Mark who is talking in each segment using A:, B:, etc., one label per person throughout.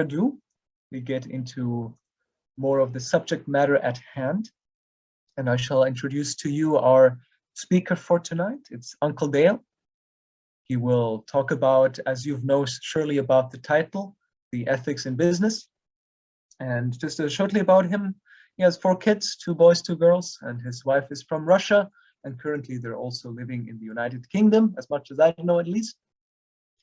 A: ado, we get into more of the subject matter at hand, and I shall introduce to you our speaker for tonight. It's Uncle Dale. He will talk about, as you've known surely about the title, the ethics in business. And just shortly about him, he has 4 kids, 2 boys, 2 girls, and his wife is from Russia. And currently they're also living in the United Kingdom, as much as I know at least.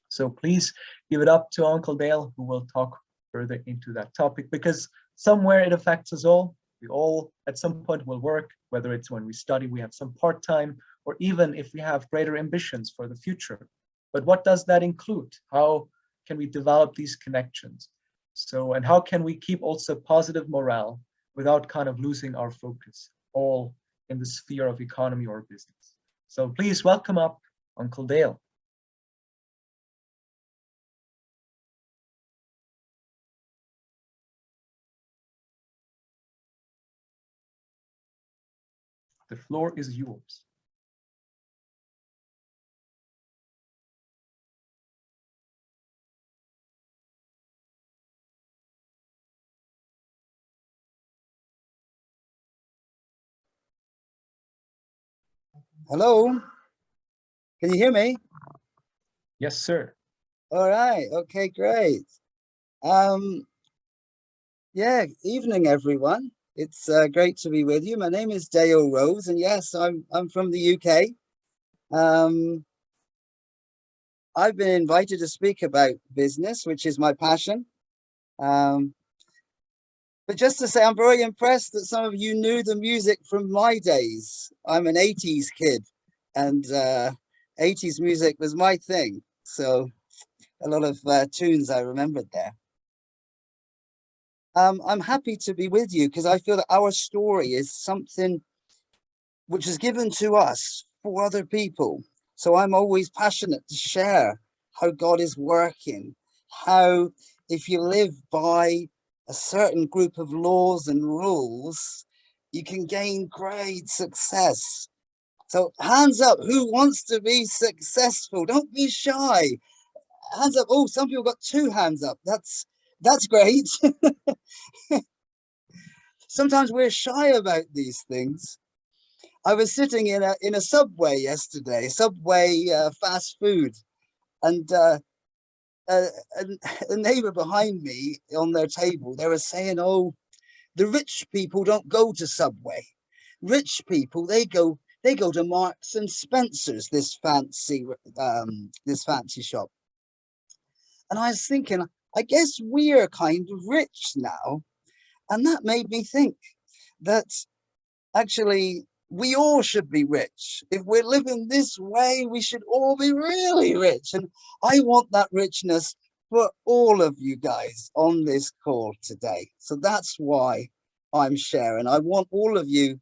A: So please give it up to Uncle Dale, who will talk further into that topic, because somewhere it affects us all. We all at some point will work, whether it's when we study, we have some part-time, or even if we have greater ambitions for the future. But what does that include? How can we develop these connections? So, and how can we keep also positive morale without kind of losing our focus, all in the sphere of economy or business? So please welcome up Uncle Dale. The floor is yours.
B: Hello, can you hear me?
A: Yes, sir.
B: All right, okay, great. Yeah, evening everyone. It's great to be with you. My name is Dale Rose, and yes, I'm from the UK. I've been invited to speak about business, which is my passion. But just to say, I'm very impressed that some of you knew the music from my days. I'm an 80s kid, and 80s music was my thing. So a lot of tunes I remembered there. I'm happy to be with you because I feel that our story is something which is given to us for other people. So I'm always passionate to share how God is working, how if you live by a certain group of laws and rules, you can gain great success. So hands up, who wants to be successful? Don't be shy. Hands up. Oh, some people got 2 hands up. That's great. Sometimes we're shy about these things. I was sitting in a Subway yesterday, Subway fast food, and a neighbor behind me on their table, they were saying, "Oh, the rich people don't go to Subway. Rich people they go to Marks and Spencer's, this fancy shop." And I was thinking, I guess we're kind of rich now. And that made me think that actually we all should be rich. If we're living this way, we should all be really rich. And I want that richness for all of you guys on this call today. So that's why I'm sharing. I want all of you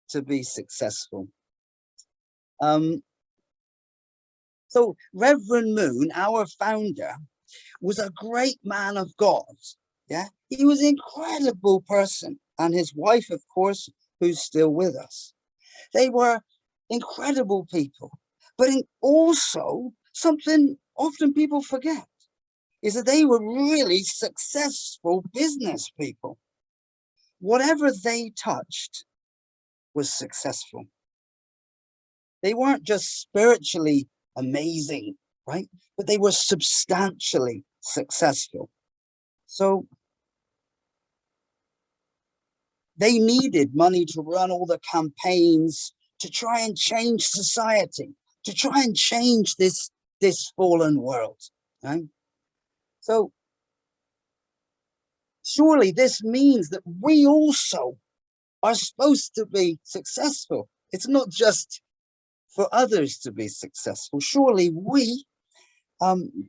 B: to be successful. So Reverend Moon, our founder, was a great man of God. Yeah, he was an incredible person, and his wife, of course, who's still with us. They were incredible people, but also something often people forget is that they were really successful business people. Whatever they touched was successful. They weren't just spiritually amazing, right? But they were substantially successful. So they needed money to run all the campaigns, to try and change society, to try and change this fallen world. Right? So surely this means that we also are supposed to be successful. It's not just for others to be successful. Surely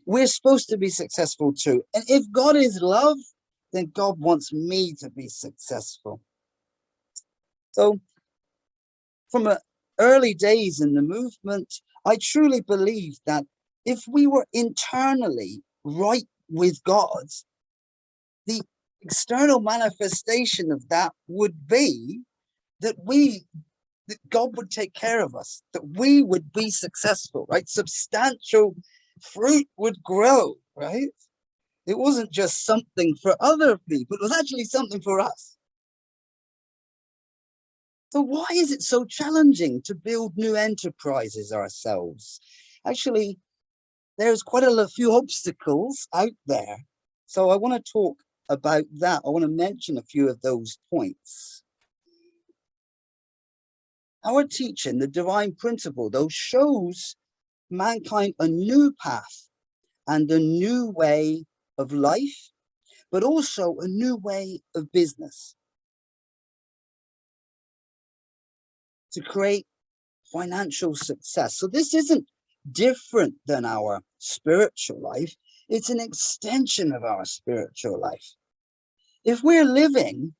B: we're supposed to be successful too. And if God is love, then God wants me to be successful. So from early days in the movement, I truly believe that if we were internally right with God, the external manifestation of that would be that God would take care of us, that we would be successful, right? Substantial fruit would grow, right? It wasn't just something for other people, it was actually something for us. So why is it so challenging to build new enterprises ourselves? Actually, there's quite a few obstacles out there. So I want to talk about that. I want to mention a few of those points. Our teaching, the divine principle, though, shows mankind a new path and a new way of life, but also a new way of business to create financial success. So this isn't different than our spiritual life. It's an extension of our spiritual life. If we're living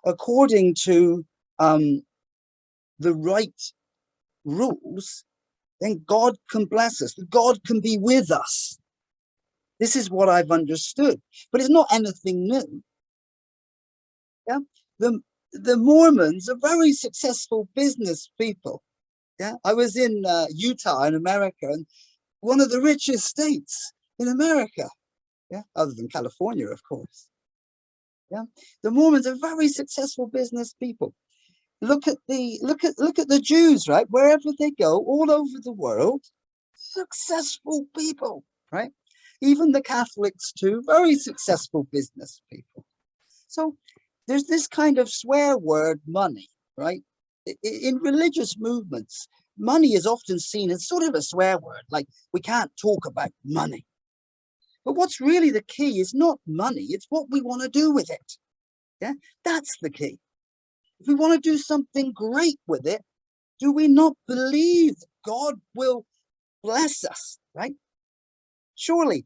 B: according to the right rules, then God can bless us. God can be with us. This is what I've understood, but it's not anything new. Yeah, the Mormons are very successful business people. Yeah, I was in Utah in America, and one of the richest states in America. Yeah, other than California, of course. Yeah, the Mormons are very successful business people. Look at the Jews, right? Wherever they go, all over the world, successful people, right? Even the Catholics too, very successful business people. So there's this kind of swear word, money, right? In religious movements, money is often seen as sort of a swear word, like we can't talk about money. But what's really the key is not money, it's what we want to do with it. Yeah, that's the key. If we want to do something great with it, do we not believe God will bless us, right? Surely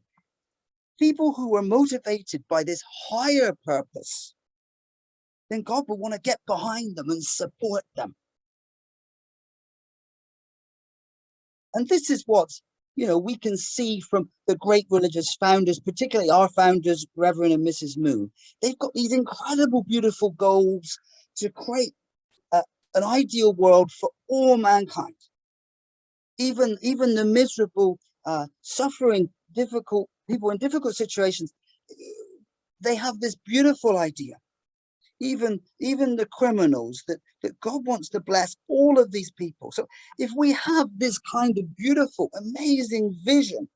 B: people who are motivated by this higher purpose, then God will want to get behind them and support them. And this is what, we can see from the great religious founders, particularly our founders, Reverend and Mrs. Moon. They've got these incredible, beautiful goals to create an ideal world for all mankind. Even the miserable, suffering, difficult people in difficult situations, they have this beautiful idea. Even the criminals, that God wants to bless all of these people. So if we have this kind of beautiful, amazing vision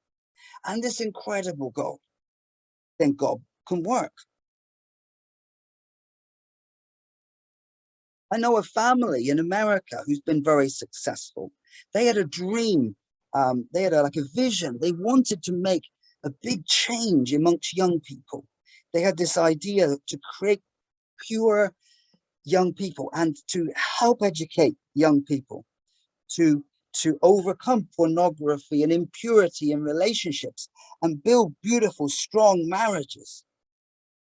B: and this incredible goal, then God can work. I know a family in America who's been very successful. They had a dream. They had like a vision. They wanted to make a big change amongst young people. They had this idea to create pure young people and to help educate young people to overcome pornography and impurity in relationships and build beautiful, strong marriages.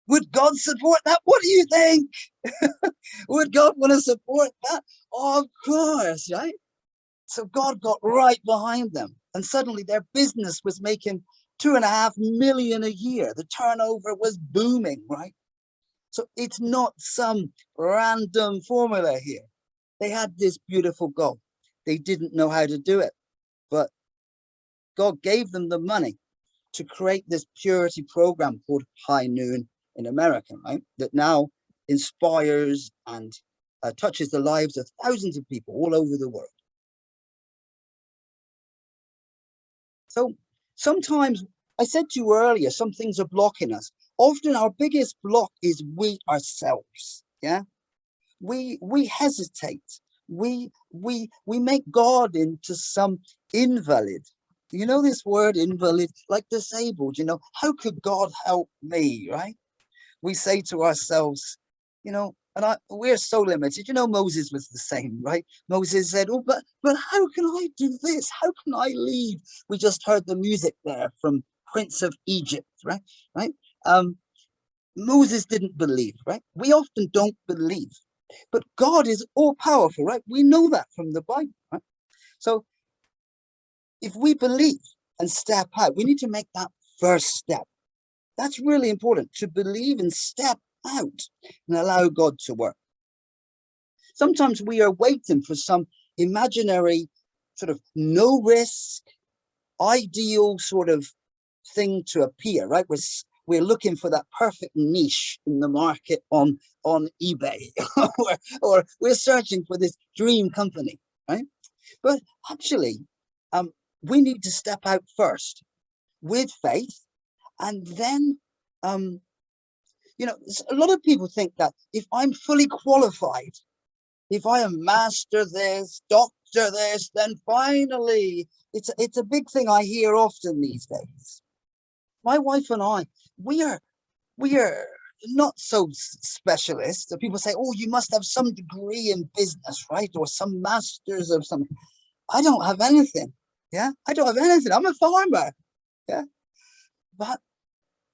B: Would God support that? What do you think? Would God want to support that? Oh, of course, right? So God got right behind them, and suddenly their business was making $2.5 million a year. The turnover was booming, right? So it's not some random formula here. They had this beautiful goal. They didn't know how to do it, but God gave them the money to create this purity program called High Noon in America, right? That now inspires and touches the lives of thousands of people all over the world. So sometimes, I said to you earlier, some things are blocking us. Often our biggest block is we ourselves. Yeah, we hesitate. We make God into some invalid. You know this word invalid, like disabled. How could God help me, right? We say to ourselves, we're so limited. Moses was the same, right? Moses said, oh, but how can I do this? How can I lead? We just heard the music there from Prince of Egypt, right? Right? Moses didn't believe, right? We often don't believe, but God is all powerful, right? We know that from the Bible, right? So if we believe and step out, we need to make that first step. That's really important, to believe and step out and allow God to work. Sometimes we are waiting for some imaginary sort of no risk, ideal sort of thing to appear, right? we're looking for that perfect niche in the market on eBay, or we're searching for this dream company, right? But actually, we need to step out first with faith, and then, you know, a lot of people think that if I'm fully qualified, if I am master this, doctor this, then finally, it's a big thing I hear often these days. My wife and I, we are not so specialist. People say, oh, you must have some degree in business, right? Or some masters of something. I don't have anything. Yeah, I don't have anything. I'm a farmer. Yeah, but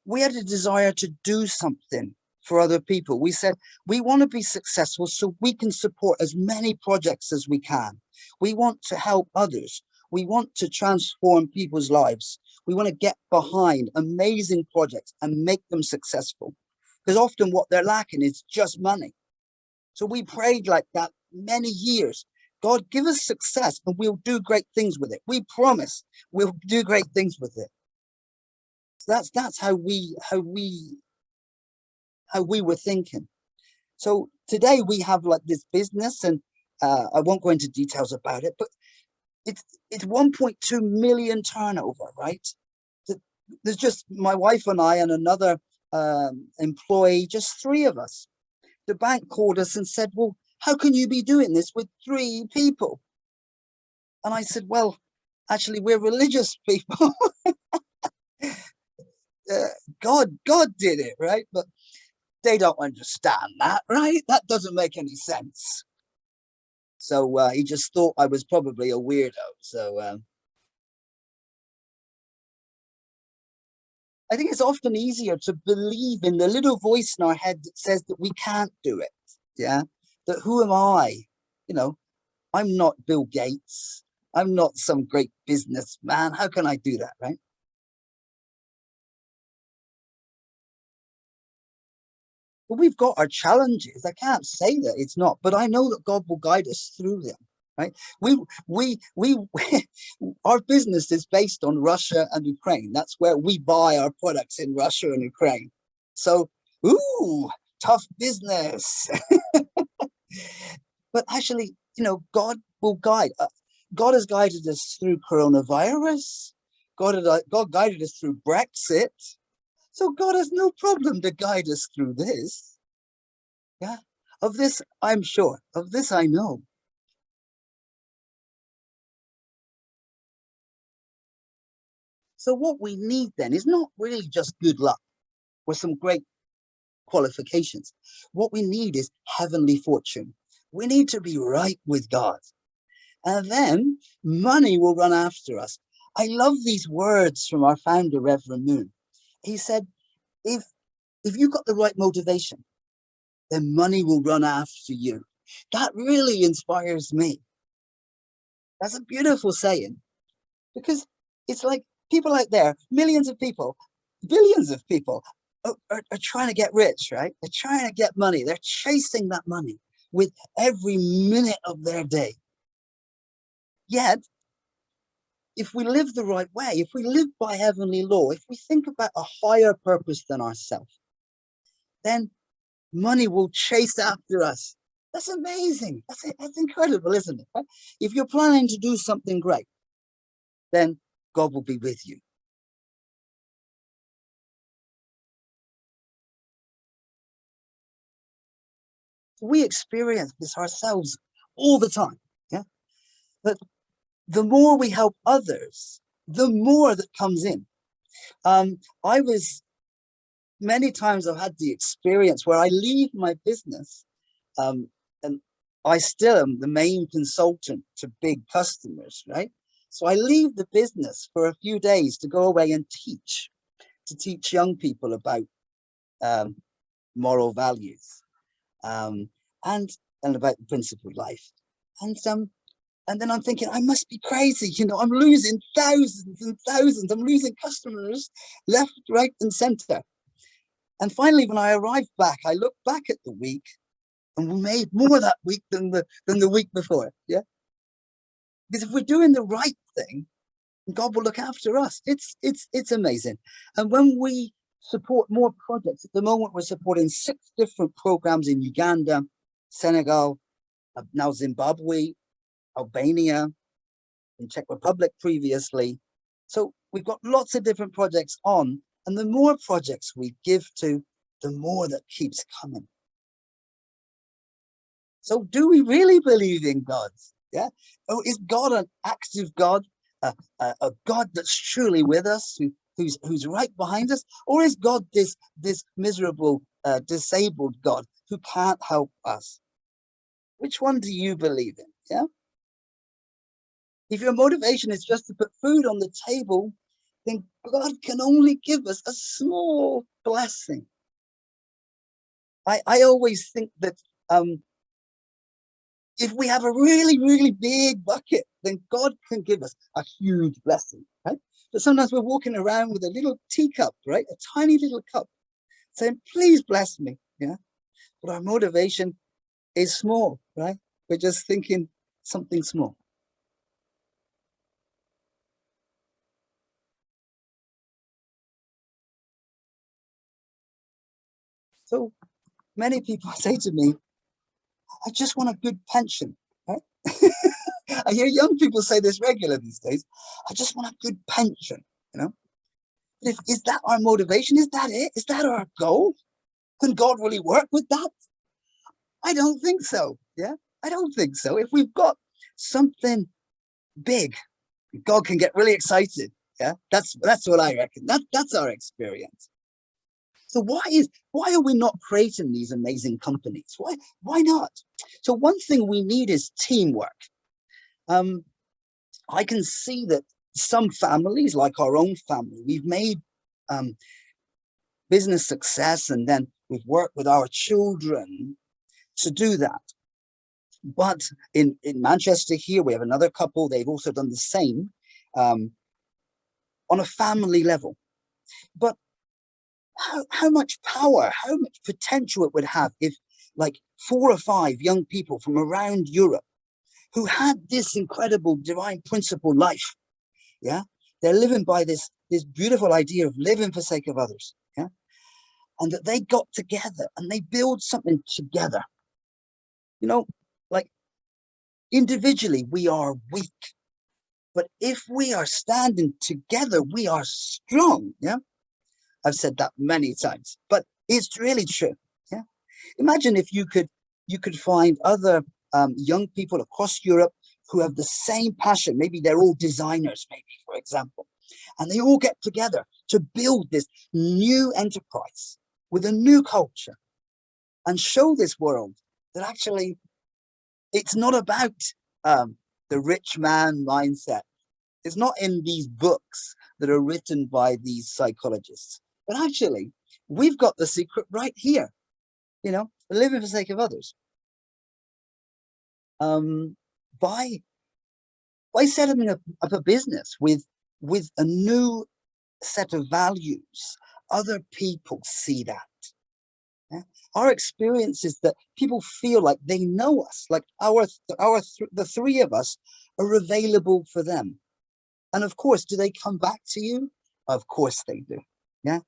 B: we had a desire to do something for other people. We said, we want to be successful so we can support as many projects as we can. We want to help others. We want to transform people's lives. We want to get behind amazing projects and make them successful. Because often what they're lacking is just money. So we prayed like that many years. God, give us success and we'll do great things with it. We promise we'll do great things with it. So that's how we were thinking. So today we have like this business, and I won't go into details about it, but it's 1.2 million turnover, right? There's just my wife and I and another employee, just 3 of us. The bank called us and said, well, how can you be doing this with 3 people? And I said, well, actually, we're religious people. God did it, right? But they don't understand that, right? That doesn't make any sense. So he just thought I was probably a weirdo. So I think it's often easier to believe in the little voice in our head that says that we can't do it. Yeah. That who am I? You know, I'm not Bill Gates. I'm not some great businessman. How can I do that, right? But we've got our challenges. I can't say that it's not, but I know that God will guide us through them, right? We our business is based on Russia and Ukraine. That's where we buy our products, in Russia and Ukraine. So, ooh, tough business. But actually, you know, God will guide. God has guided us through coronavirus. God guided us through Brexit. So God has no problem to guide us through this. Yeah, of this I'm sure. Of this I know. So what we need then is not really just good luck or some great qualifications. What we need is heavenly fortune. We need to be right with God. And then money will run after us. I love these words from our founder, Reverend Moon. He said, if you've got the right motivation, then money will run after you. That really inspires me. That's a beautiful saying, because it's like people out there, millions of people, billions of people are trying to get rich, right? They're trying to get money. They're chasing that money with every minute of their day. Yet, if we live the right way, if we live by heavenly law, if we think about a higher purpose than ourselves, then money will chase after us. That's amazing. That's incredible, isn't it? Right? If you're planning to do something great, then God will be with you. We experience this ourselves all the time. Yeah. But the more we help others, the more that comes in. I was many times I've had the experience where I leave my business, and I still am the main consultant to big customers, right? So I leave the business for a few days to go away and to teach young people about moral values, and about the principle of life. And then I'm thinking, I must be crazy. You know, I'm losing thousands and thousands. I'm losing customers left, right, and center. And finally, when I arrived back, I looked back at the week, and we made more that week than the week before. Yeah, because if we're doing the right thing, God will look after us. It's amazing. And when we support more projects. At the moment, we're supporting 6 different programs in Uganda, Senegal, now Zimbabwe, Albania, in Czech Republic previously. So we've got lots of different projects on, and the more projects we give to, the more that keeps coming. So do we really believe in God? Yeah. Oh, is God an active God, a God that's truly with us, who's right behind us, or is God this miserable, disabled God who can't help us? Which one do you believe in? Yeah. If your motivation is just to put food on the table, then God can only give us a small blessing. I always think that if we have a really, really big bucket, then God can give us a huge blessing, right? But sometimes we're walking around with a little teacup, right? A tiny little cup, saying, please bless me, yeah? But our motivation is small, right? We're just thinking something small. So many people say to me, I just want a good pension, right? I hear young people say this regularly these days. I just want a good pension, you know? Is that our motivation? Is that it? Is that our goal? Can God really work with that? I don't think so. Yeah, I don't think so. If we've got something big, God can get really excited. Yeah, that's what I reckon. That's our experience. So why are we not creating these amazing companies? Why not? So one thing we need is teamwork. I can see that some families, like our own family, we've made business success, and then we've worked with our children to do that. But in Manchester here, we have another couple, they've also done the same on a family level. But how much power, how much potential it would have if like 4 or 5 young people from around Europe who had this incredible divine principle life, yeah, they're living by this beautiful idea of living for sake of others, yeah, and that they got together and they build something together. You know, like individually we are weak, but if we are standing together, we are strong. Yeah, I've said that many times, but it's really true. Yeah, imagine if you could find other young people across Europe who have the same passion. Maybe they're all designers, maybe, for example, and they all get together to build this new enterprise with a new culture and show this world that actually it's not about the rich man mindset. It's not in these books that are written by these psychologists, but actually we've got the secret right here, you know, living for the sake of others. By setting up a business with a new set of values, other people see that. Yeah? Our experience is that people feel like they know us, like the 3 of us are available for them. And of course, do they come back to you? Of course they do. Yeah,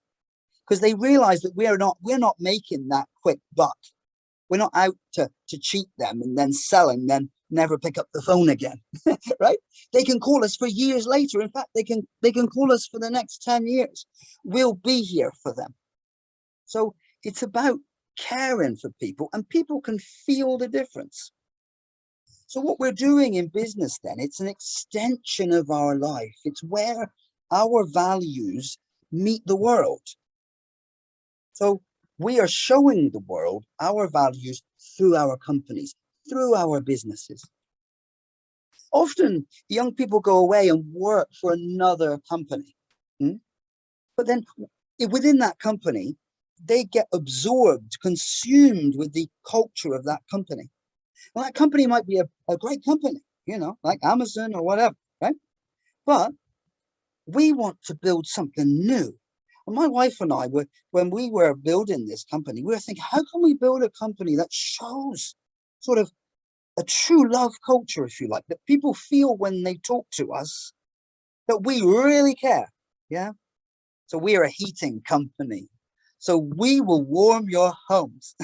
B: because they realize that we're not making that quick buck. We're not out to cheat them and then sell and then never pick up the phone again. Right? They can call us for years later. In fact, they can call us for the next 10 years. We'll be here for them. So it's about caring for people, and people can feel the difference. So what we're doing in business then, it's an extension of our life. It's where our values meet the world. So we are showing the world our values through our companies, through our businesses. Often young people go away and work for another company. But then within that company, they get absorbed, consumed with the culture of that company. Well, that company might be a great company, you know, like Amazon or whatever, right? But we want to build something new. And my wife and I when we were building this company, we were thinking, how can we build a company that shows sort of a true love culture, if you like, that people feel when they talk to us that we really care, yeah? So we are a heating company. So we will warm your homes.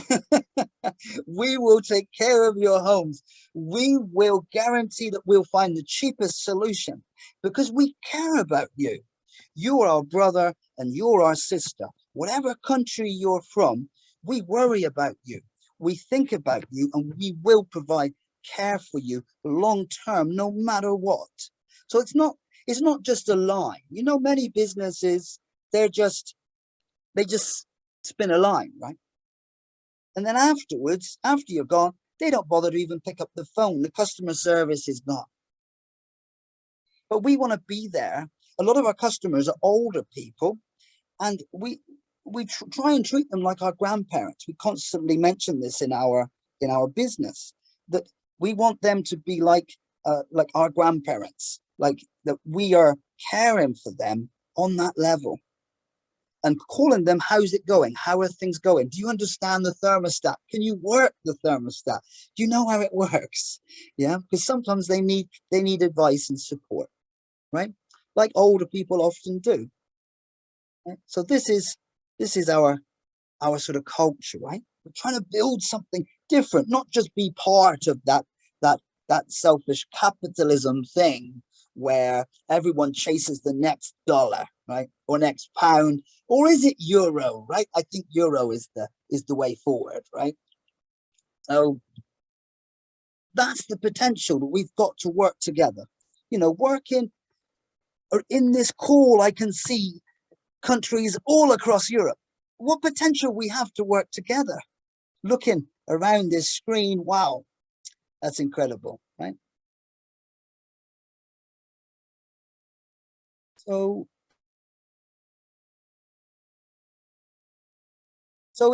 B: We will take care of your homes. We will guarantee that we'll find the cheapest solution because we care about you. You are our brother and you're our sister. Whatever country you're from, we worry about you. We think about you and we will provide care for you long term, no matter what. So it's not just a line. You know, many businesses, they just spin a line, right? And then afterwards, after you're gone, they don't bother to even pick up the phone. The customer service is gone. But we want to be there. A lot of our customers are older people, and we try and treat them like our grandparents. We constantly mention this in our business, that we want them to be like our grandparents, like that we are caring for them on that level. And calling them, how's it going? How are things going? Do you understand the thermostat? Can you work the thermostat? Do you know how it works? Yeah, because sometimes they need advice and support, right? Like older people often do. Right? So this is our sort of culture, right? We're trying to build something different, not just be part of that selfish capitalism thing where everyone chases the next dollar, right? Or next pound, or is it euro, right? I think euro is the way forward, right? So that's the potential that we've got to work together. You know, working or in this call, I can see countries all across Europe. What potential we have to work together. Looking around this screen, wow, that's incredible, right? So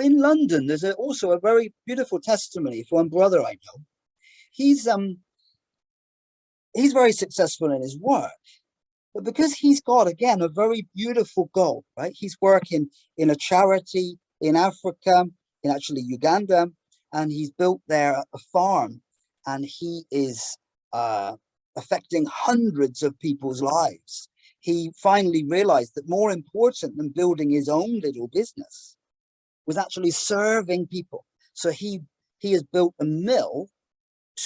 B: in London, there's also a very beautiful testimony for one brother I know. He's very successful in his work, but because he's got, again, a very beautiful goal, right? He's working in a charity in Africa, in actually Uganda, and he's built there a farm, and he is affecting hundreds of people's lives. He finally realized that more important than building his own little business was actually serving people. So he has built a mill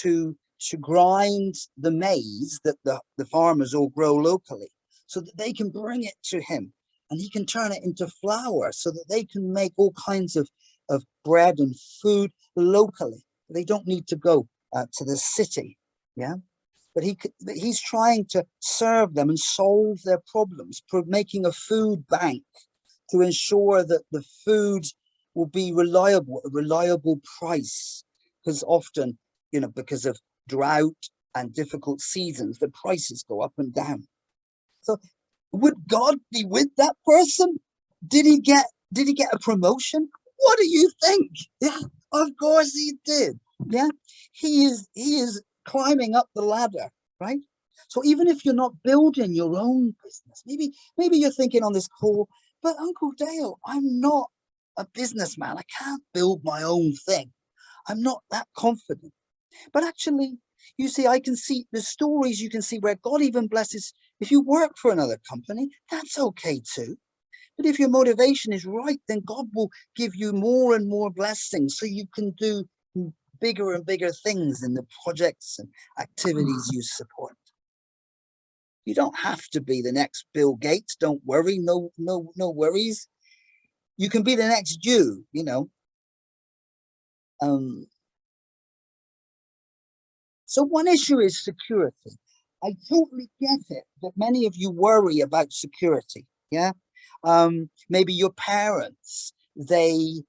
B: to grind the maize that the farmers all grow locally so that they can bring it to him, and he can turn it into flour so that they can make all kinds of bread and food locally. They don't need to go to the city, yeah? But he's trying to serve them and solve their problems, making a food bank to ensure that the food will be reliable, a reliable price, because often, you know, because of drought and difficult seasons, the prices go up and down. So would God be with that person? Did he get a promotion? What do you think? Yeah, of course he did. Yeah, he is climbing up the ladder, right? So even if you're not building your own business, maybe you're thinking on this call, but Uncle Dale, I'm not a businessman. I can't build my own thing. I'm not that confident. But actually, you see, I can see the stories, you can see where God even blesses. If you work for another company, that's okay too. But if your motivation is right, then God will give you more and more blessings so you can do bigger and bigger things in the projects and activities you support. You don't have to be the next Bill Gates. Don't worry. No worries. You can be the next you know. So one issue is security. I totally get it that many of you worry about security. Yeah. Maybe your parents, they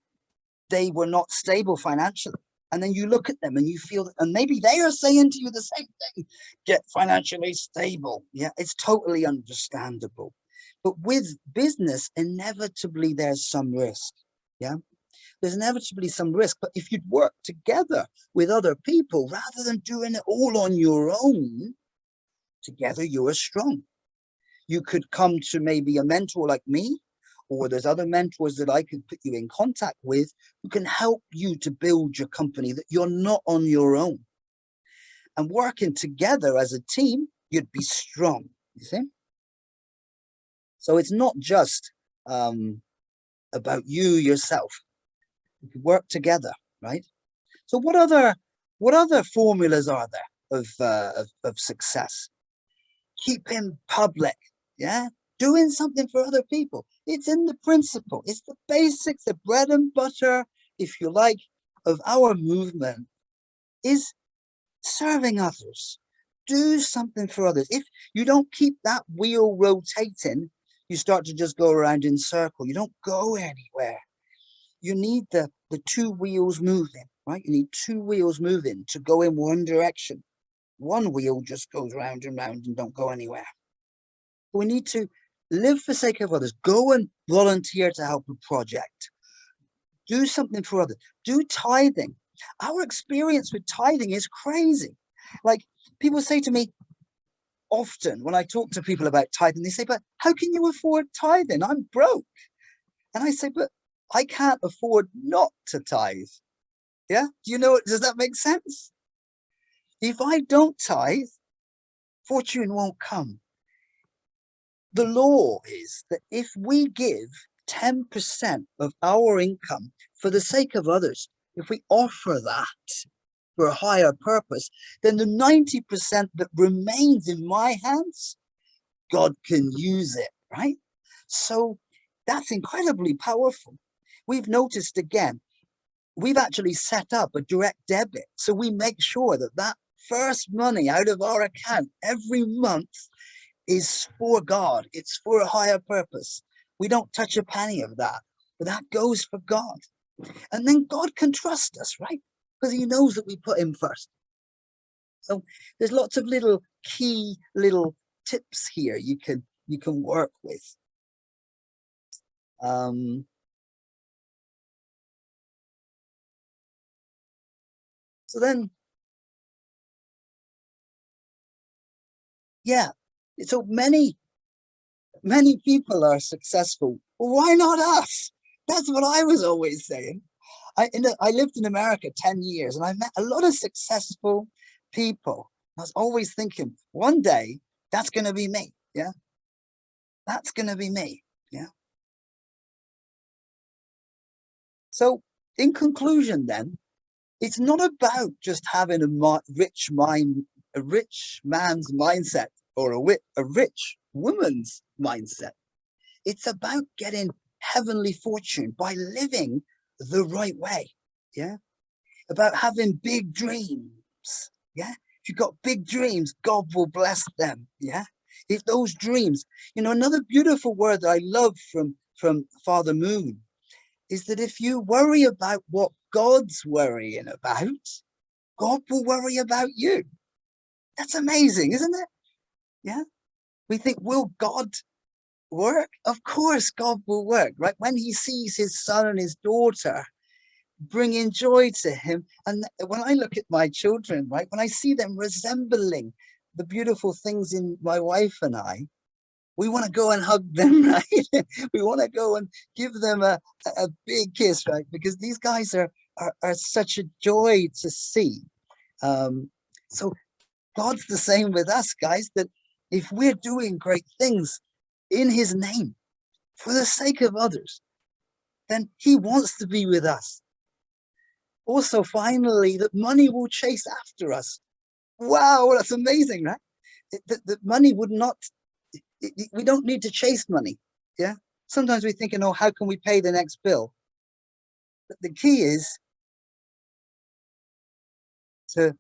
B: were not stable financially. And then you look at them and you feel that, and maybe they are saying to you the same thing, get financially stable. Yeah, it's totally understandable. But with business, inevitably there's some risk. Yeah. There's inevitably some risk, but if you'd work together with other people rather than doing it all on your own, together you are strong. You could come to maybe a mentor like me, or there's other mentors that I could put you in contact with who can help you to build your company, that you're not on your own. And working together as a team, you'd be strong, you see? So it's not just about you yourself. We could work together, right? So what other formulas are there of success? Keeping public, yeah, doing something for other people. It's in the principle. It's the basics, the bread and butter, if you like, of our movement is serving others. Do something for others. If you don't keep that wheel rotating, you start to just go around in circle. You don't go anywhere. You need the two wheels moving, right? You need two wheels moving to go in one direction. One wheel just goes round and round and don't go anywhere. We need to live for the sake of others. Go and volunteer to help a project. Do something for others. Do tithing. Our experience with tithing is crazy. Like, people say to me often when I talk to people about tithing, they say, but how can you afford tithing? I'm broke. And I say, but I can't afford not to tithe. Yeah. Do you know it? Does that make sense? If I don't tithe, fortune won't come. The law is that if we give 10% of our income for the sake of others, if we offer that for a higher purpose, then the 90% that remains in my hands, God can use it, right? So that's incredibly powerful. We've noticed again, we've actually set up a direct debit. So we make sure that that first money out of our account every month is for God. It's for a higher purpose. We don't touch a penny of that, but that goes for God. And then God can trust us, right? Because he knows that we put him first. So there's lots of little key little tips here you can work with. So then, yeah, so many people are successful. Well, why not us? That's what I was always saying. I lived in America 10 years and I met a lot of successful people. I was always thinking, one day that's going to be me. Yeah. That's going to be me. Yeah. So in conclusion, then, it's not about just having a rich man's mindset or a rich woman's mindset. It's about getting heavenly fortune by living the right way. Yeah. About having big dreams. Yeah. If you've got big dreams, God will bless them. Yeah. If those dreams, another beautiful word that I love from Father Moon is that if you worry about what God's worrying about, God will worry about you. That's amazing, isn't it? Yeah. We think, will God work? Of course, God will work, right? When he sees his son and his daughter bringing joy to him. And when I look at my children, right, when I see them resembling the beautiful things in my wife and I, we want to go and hug them, right? We want to go and give them a big kiss, right? Because these guys are such a joy to see. So God's the same with us, guys, that if we're doing great things in his name for the sake of others, then he wants to be with us. Also, finally, that money will chase after us. Wow, that's amazing, right? That money would not, we don't need to chase money. Yeah. Sometimes we're thinking, oh, how can we pay the next bill? But the key is to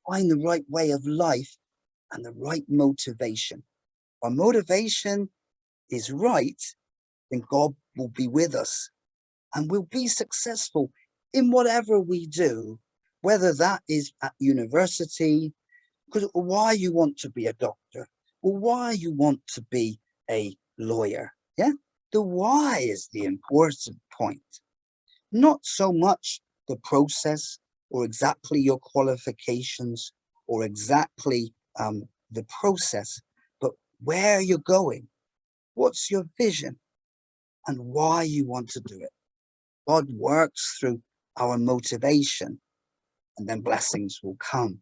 B: find the right way of life and the right motivation. Our motivation is right, then God will be with us and we'll be successful in whatever we do, whether that is at university, because why you want to be a doctor, or why you want to be a lawyer. Yeah, the why is the important point, not so much the process or exactly your qualifications or exactly the process, but where you're going, what's your vision, and why you want to do it. God works through our motivation, and then blessings will come.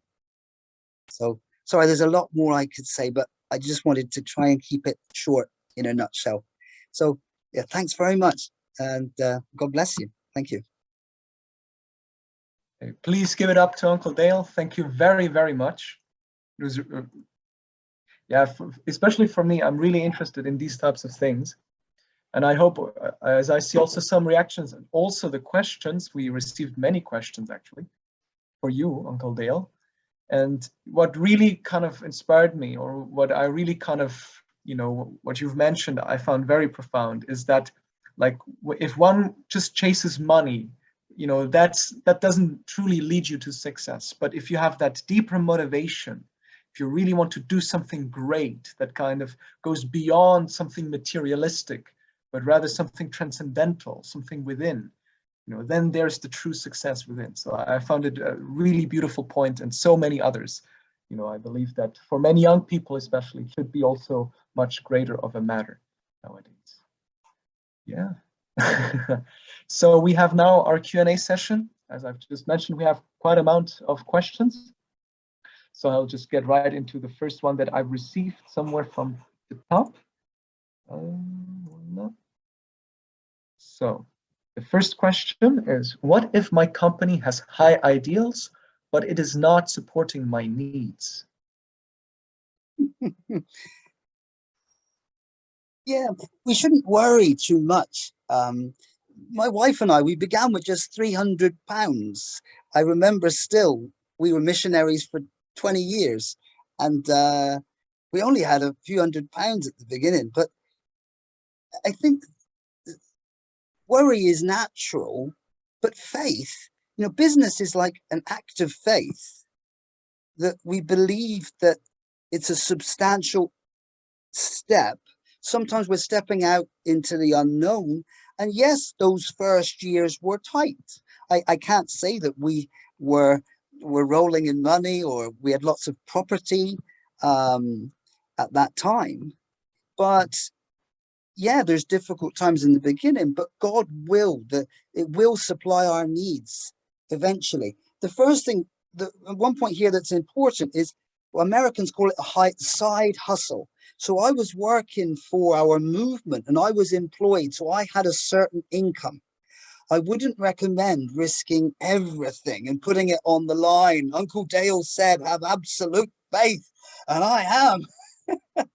B: So, sorry, there's a lot more I could say, but I just wanted to try and keep it short in a nutshell. So yeah, thanks very much, and God bless you. Thank you.
A: Please give it up to Uncle Dale. Thank you very, very much. It was, yeah, especially for me, I'm really interested in these types of things. And I hope, as I see also some reactions, and also the questions, we received many questions actually for you, Uncle Dale. And what really kind of inspired me, or what I really kind of, what you've mentioned, I found very profound, is that like if one just chases money, that doesn't truly lead you to success. But if you have that deeper motivation, if you really want to do something great that kind of goes beyond something materialistic, but rather something transcendental, something within, then there's the true success within. So I found it a really beautiful point, and so many others. I believe that for many young people especially, should be also much greater of a matter nowadays. Yeah. So we have now our Q&A session. As I've just mentioned, we have quite an amount of questions. So I'll just get right into the first one that I've received somewhere from the top. No. So the first question is, what if my company has high ideals, but it is not supporting my needs?
B: Yeah, we shouldn't worry too much. My wife and I, we began with just £300. I remember still, we were missionaries for 20 years, and we only had a few £100 at the beginning. But I think worry is natural, but faith, business is like an act of faith, that we believe that it's a substantial step. Sometimes we're stepping out into the unknown. And yes, those first years were tight. I can't say that we were rolling in money or we had lots of property at that time. But yeah, there's difficult times in the beginning, but God it will supply our needs eventually. The first thing, one point here that's important is, well, Americans call it a side hustle. So I was working for our movement and I was employed, so I had a certain income. I wouldn't recommend risking everything and putting it on the line. Uncle Dale said, have absolute faith, and I am.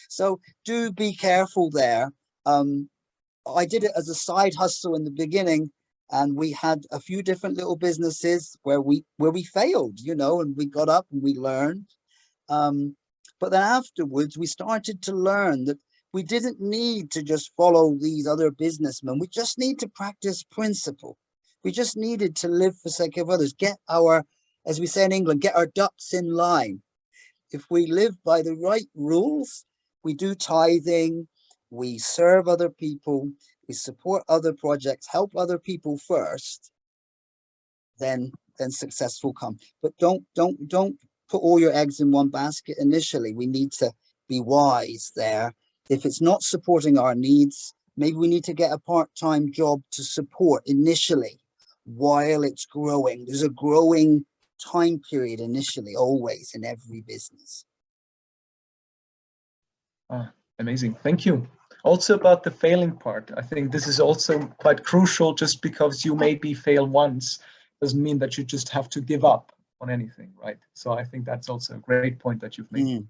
B: So do be careful there. I did it as a side hustle in the beginning, and we had a few different little businesses where we failed, and we got up and we learned. But then afterwards, we started to learn that we didn't need to just follow these other businessmen. We just need to practice principle. We just needed to live for the sake of others, get our, as we say in England, get our ducks in line. If we live by the right rules, we do tithing, we serve other people, we support other projects, help other people first, then success will come. But don't put all your eggs in one basket initially. We need to be wise there. If it's not supporting our needs, maybe we need to get a part-time job to support initially while it's growing. There's a growing time period initially, always, in every business.
A: Amazing. Thank you. Also about the failing part, I think this is also quite crucial. Just because you maybe fail once doesn't mean that you just have to give up on anything, right? So I think that's also a great point that you've made.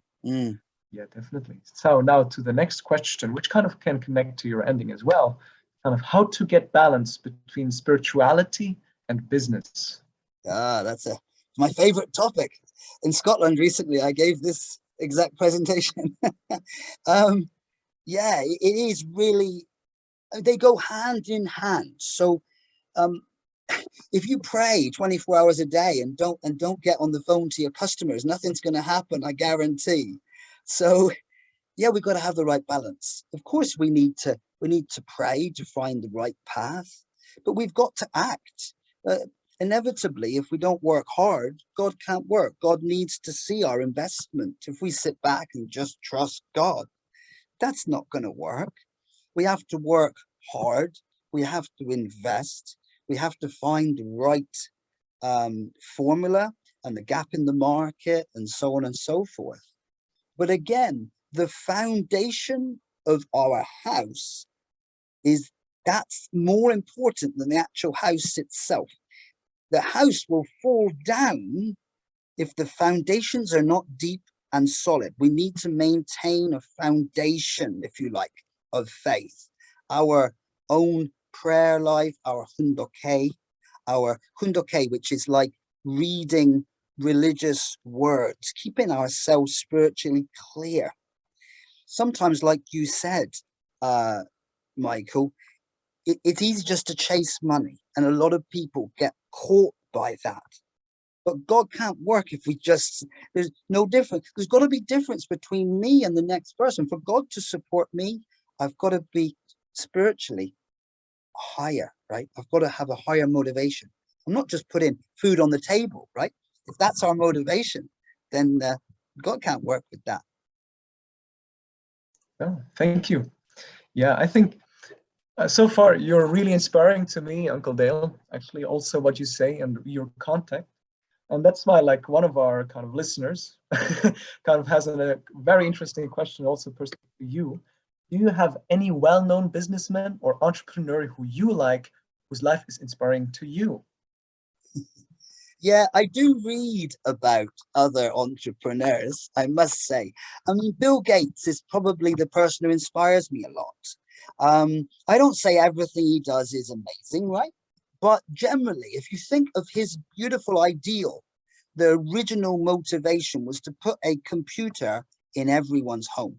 A: Yeah, definitely. So now to the next question, which kind of can connect to your ending as well, kind of how to get balance between spirituality and business.
B: That's my favorite topic. In Scotland recently, I gave this exact presentation. Yeah, it is really, they go hand in hand. So if you pray 24 hours a day and don't get on the phone to your customers, nothing's going to happen, I guarantee. So yeah, we've got to have the right balance. Of course, we need to pray to find the right path, but we've got to act. Inevitably, if we don't work hard, God can't work. God needs to see our investment. If we sit back and just trust God, that's not going to work. We have to work hard. We have to invest. We have to find the right formula and the gap in the market and so on and so forth. But again, the foundation of our house that's more important than the actual house itself. The house will fall down if the foundations are not deep and solid. We need to maintain a foundation, if you like, of faith. Our own prayer life, our hundoke, which is like reading religious words, keeping ourselves spiritually clear. Sometimes, like you said, Michael, it's easy just to chase money, and a lot of people get caught by that. But God can't work if there's no difference. There's got to be difference between me and the next person. For God to support me, I've got to be spiritually higher, right? I've got to have a higher motivation. I'm not just putting food on the table, right? If that's our motivation, then God can't work with that.
A: Oh, thank you. Yeah, I think so far you're really inspiring to me, Uncle Dale. Actually, also what you say and your contact. And that's why, like, one of our kind of listeners kind of has a very interesting question also personally to you. Do you have any well-known businessman or entrepreneur who you like, whose life is inspiring to you?
B: Yeah, I do read about other entrepreneurs, I must say. I mean, Bill Gates is probably the person who inspires me a lot. I don't say everything he does is amazing, right? But generally, if you think of his beautiful ideal, the original motivation was to put a computer in everyone's home.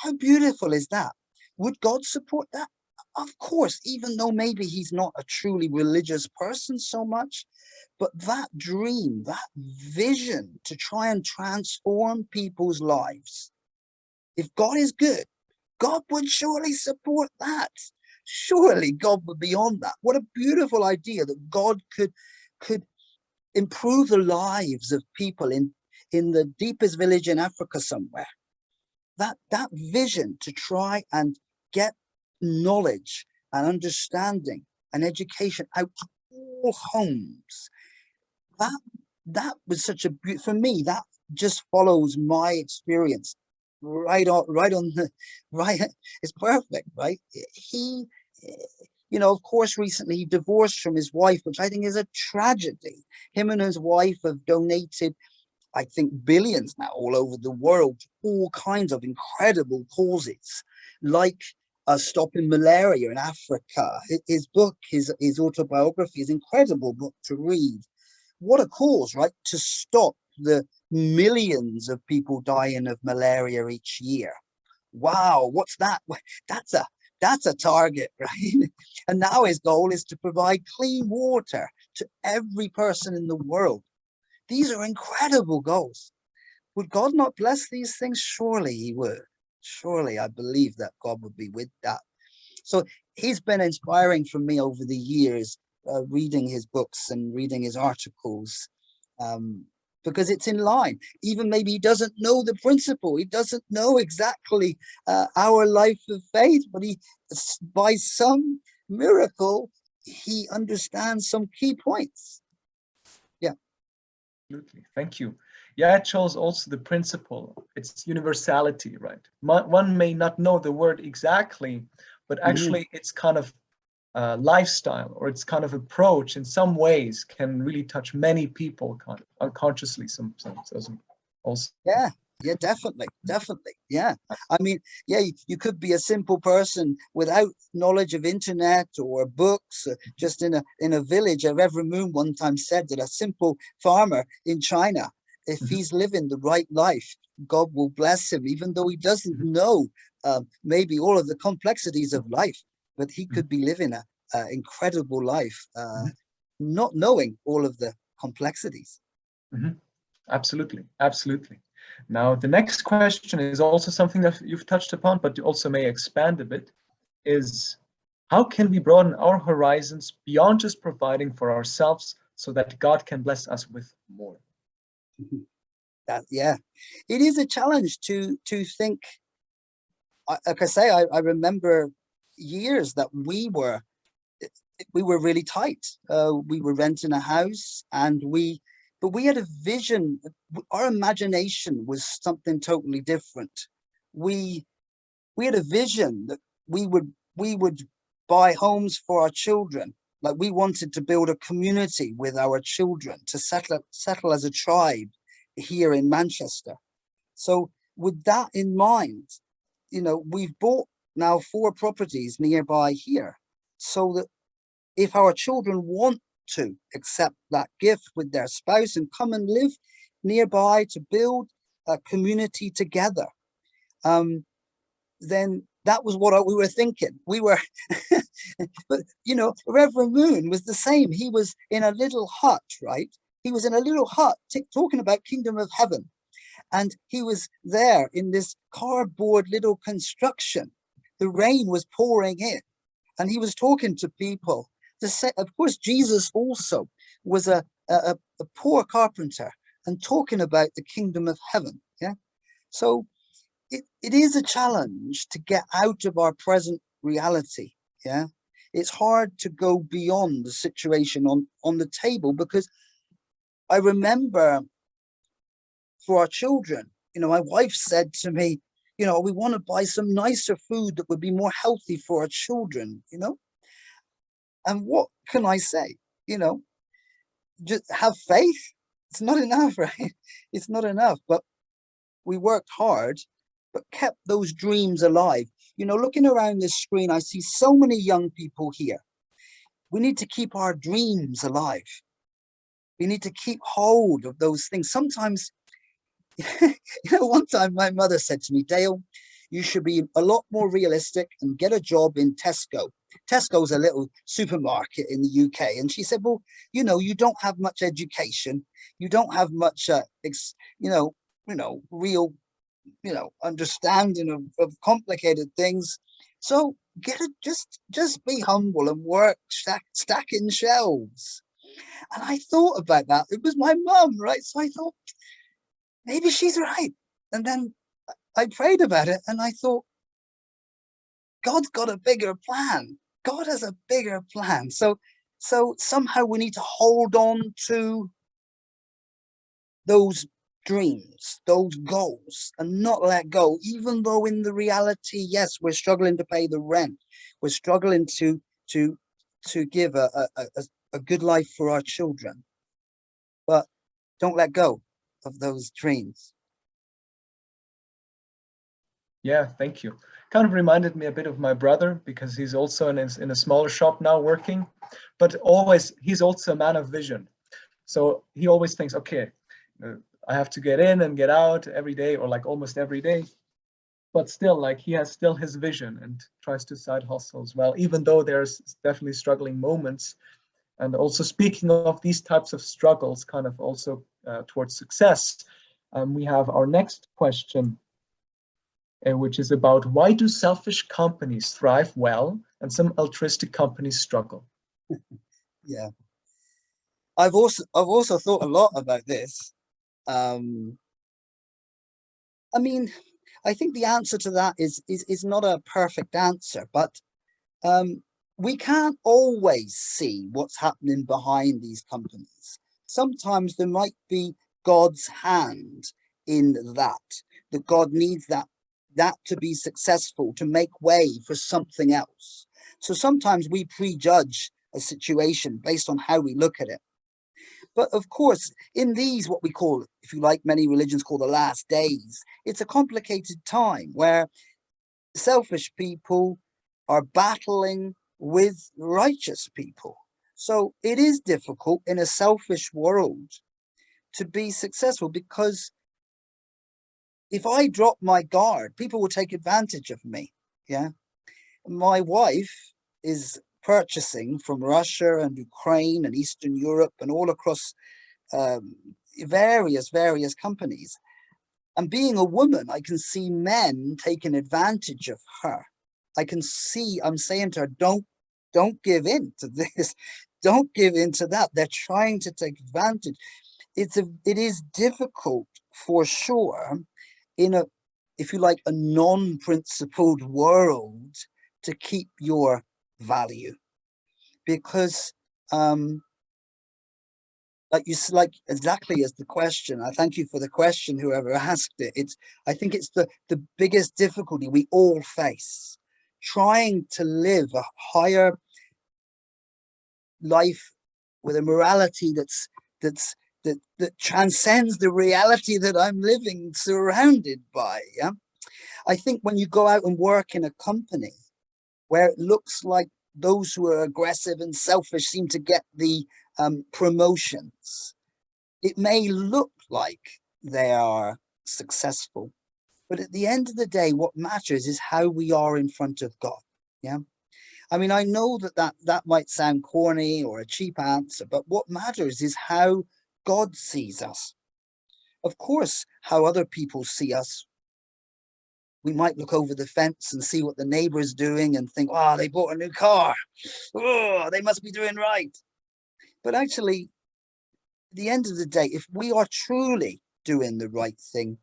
B: How beautiful is that? Would God support that? Of course, even though maybe he's not a truly religious person so much, but that dream, that vision to try and transform people's lives, if God is good, God would surely support that. Surely God would be on that. What a beautiful idea that God could improve the lives of people in the deepest village in Africa somewhere. That vision to try and get knowledge and understanding and education out to all homes, that that was such a for me, that just follows my experience right on the right. It's perfect, right? He, of course, recently he divorced from his wife, which I think is a tragedy. Him and his wife have donated, I think, billions now all over the world to all kinds of incredible causes, like stopping malaria in Africa. His book, his autobiography, is an incredible book to read. What a cause, right? To stop the millions of people dying of malaria each year. Wow, what's that? That's a target, right? And now his goal is to provide clean water to every person in the world. These are incredible goals. Would God not bless these things? Surely he would. Surely I believe that God would be with that. So he's been inspiring for me over the years, reading his books and reading his articles, because it's in line. Even maybe he doesn't know the principle. He doesn't know exactly our life of faith, but by some miracle, he understands some key points. Yeah.
A: Absolutely. Thank you. Yeah, it shows also the principle. It's universality, right? One may not know the word exactly, but actually it's kind of lifestyle, or it's kind of approach in some ways can really touch many people kind of unconsciously also.
B: Yeah, definitely. Yeah. I mean, yeah, you could be a simple person without knowledge of internet or books, just in a village. Reverend Moon one time said that a simple farmer in China, if he's living the right life, God will bless him, even though he doesn't know maybe all of the complexities of life, but he could be living a incredible life, not knowing all of the complexities.
A: Absolutely, absolutely. Now, the next question is also something that you've touched upon, but you also may expand a bit, is how can we broaden our horizons beyond just providing for ourselves so that God can bless us with more?
B: Yeah, it is a challenge to think. Like I say, I remember years that we were really tight. We were renting a house, but we had a vision. Our imagination was something totally different. We had a vision that we would buy homes for our children. Like, we wanted to build a community with our children, to settle as a tribe here in Manchester. So with that in mind, we've bought now 4 properties nearby here, so that if our children want to accept that gift with their spouse and come and live nearby to build a community together, then that was what we were thinking. We were, but Reverend Moon was the same. He was in a little hut, right? He was in a little hut talking about Kingdom of Heaven. And he was there in this cardboard little construction. The rain was pouring in, and he was talking to people. Of course, Jesus also was a poor carpenter and talking about the Kingdom of Heaven. Yeah. So it is a challenge to get out of our present reality. Yeah. It's hard to go beyond the situation on the table, because I remember, for our children, my wife said to me, we want to buy some nicer food that would be more healthy for our children, and what can I say? Just have faith. It's not enough, right? It's not enough. But we worked hard, but kept those dreams alive. Looking around this screen, I see so many young people here. We need to keep our dreams alive. We need to keep hold of those things. Sometimes, one time my mother said to me, Dale, you should be a lot more realistic and get a job in Tesco. Tesco's a little supermarket in the UK. And she said, well, you don't have much education. You don't have much, real, understanding of complicated things. So just be humble and work stacking shelves. And I thought about that. It was my mum, right? So I thought, maybe she's right. And then I prayed about it, and I thought, God's got a bigger plan. God has a bigger plan. So somehow we need to hold on to those dreams, those goals, and not let go, even though in the reality, yes, we're struggling to pay the rent. We're struggling to give a good life for our children. But don't let go of those dreams.
A: Yeah, thank you. Kind of reminded me a bit of my brother, because he's also in a smaller shop now working, but he's also a man of vision. So he always thinks, okay, I have to get in and get out every day, or like almost every day. But still, like, he has still his vision and tries to side hustle as well, even though there's definitely struggling moments. And also, speaking of these types of struggles, kind of also towards success, we have our next question, which is about, why do selfish companies thrive well and some altruistic companies struggle?
B: Yeah, I've also thought a lot about this. I mean, I think the answer to that is not a perfect answer, but we can't always see what's happening behind these companies. Sometimes there might be God's hand in that God needs that to be successful, to make way for something else. So sometimes we prejudge a situation based on how we look at it. But of course, in these, what we call, if you like, many religions call the last days, it's a complicated time where selfish people are battling with righteous people. So it is difficult in a selfish world to be successful, because if I drop my guard, people will take advantage of me. Yeah. My wife is purchasing from Russia and Ukraine and Eastern Europe and all across various companies. And being a woman, I can see men taking advantage of her. I'm saying to her, don't give in to this. Don't give in to that. They're trying to take advantage. It is difficult for sure in a, if you like, a non-principled world to keep your value, because like exactly as the question. I thank you for the question, whoever asked it. I think it's the biggest difficulty we all face, trying to live a higher life with a morality that transcends the reality that I'm living surrounded by. Yeah. I think when you go out and work in a company where it looks like those who are aggressive and selfish seem to get the promotions, it may look like they are successful, but at the end of the day, what matters is how we are in front of God. Yeah. I mean, I know that might sound corny or a cheap answer, but what matters is how God sees us. Of course, how other people see us. We might look over the fence and see what the neighbor's doing and think, oh, they bought a new car. Oh, they must be doing right. But actually, at the end of the day, if we are truly doing the right thing,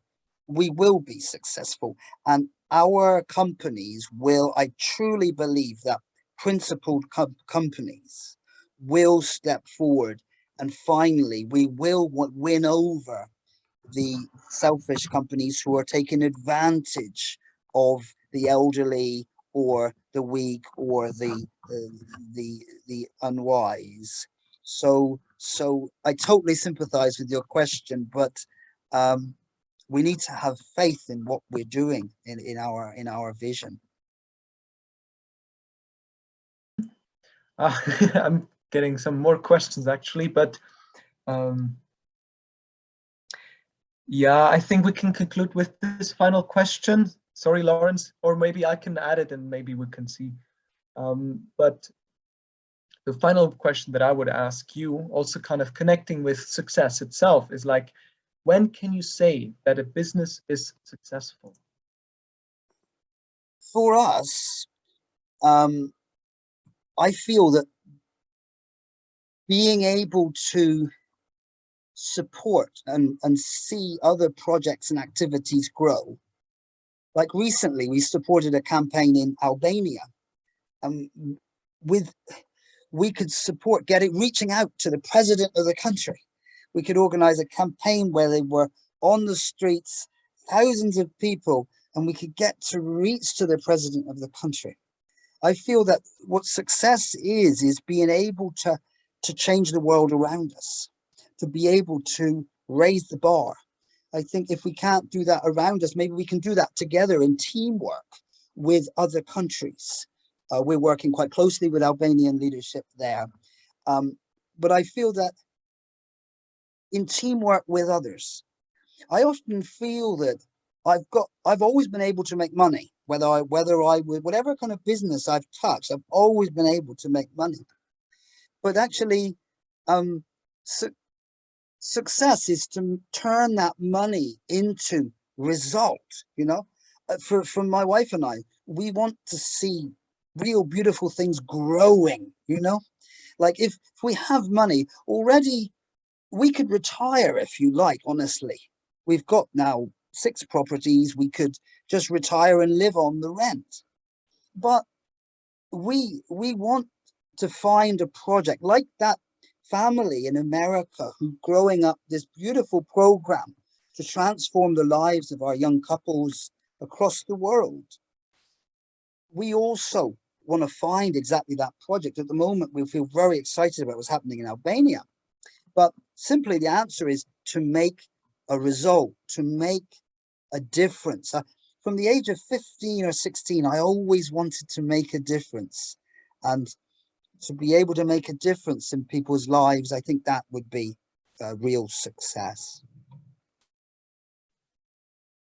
B: we will be successful. And our companies will, I truly believe that principled companies will step forward, and finally we will win over the selfish companies who are taking advantage of the elderly or the weak or the unwise. So I totally sympathize with your question, but we need to have faith in what we're doing in our vision.
A: I'm getting some more questions actually, but yeah, I think we can conclude with this final question. Sorry, Lawrence, or maybe I can add it and maybe we can see. But the final question that I would ask you, also kind of connecting with success itself, is like, when can you say that a business is successful?
B: For us, I feel that being able to support and see other projects and activities grow. Like recently, we supported a campaign in Albania. With we could support reaching out to the president of the country. We could organize a campaign where they were on the streets, thousands of people, and we could get to reach to the president of the country. I feel that what success is being able to change the world around us, to be able to raise the bar. I think if we can't do that around us, maybe we can do that together in teamwork with other countries. We're working quite closely with Albanian leadership there. But I feel that in teamwork with others, I often feel that I've always been able to make money, whatever kind of business I've touched, I've always been able to make money. But actually, success is to turn that money into result. For my wife and I, we want to see real beautiful things growing. Like if we have money already, we could retire if you like. Honestly, we've got now 6 properties. We could just retire and live on the rent. But we want to find a project like that family in America who growing up this beautiful program to transform the lives of our young couples across the world. We also want to find exactly that project. At the moment, we feel very excited about what's happening in Albania. But simply the answer is to make a result, to make a difference. From the age of 15 or 16, I always wanted to make a difference. And to be able to make a difference in people's lives, I think that would be a real success.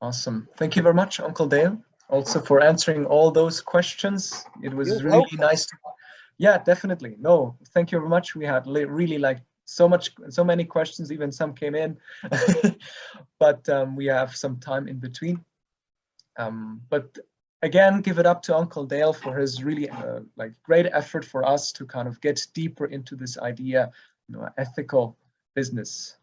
A: Awesome. Thank you very much, Uncle Dale, also for answering all those questions. It was
B: You're
A: really
B: welcome.
A: nice. Yeah, definitely. No, thank you very much. We had really like so many questions, even some came in, but we have some time in between. But again, give it up to Uncle Dale for his really like great effort for us to kind of get deeper into this idea, ethical business.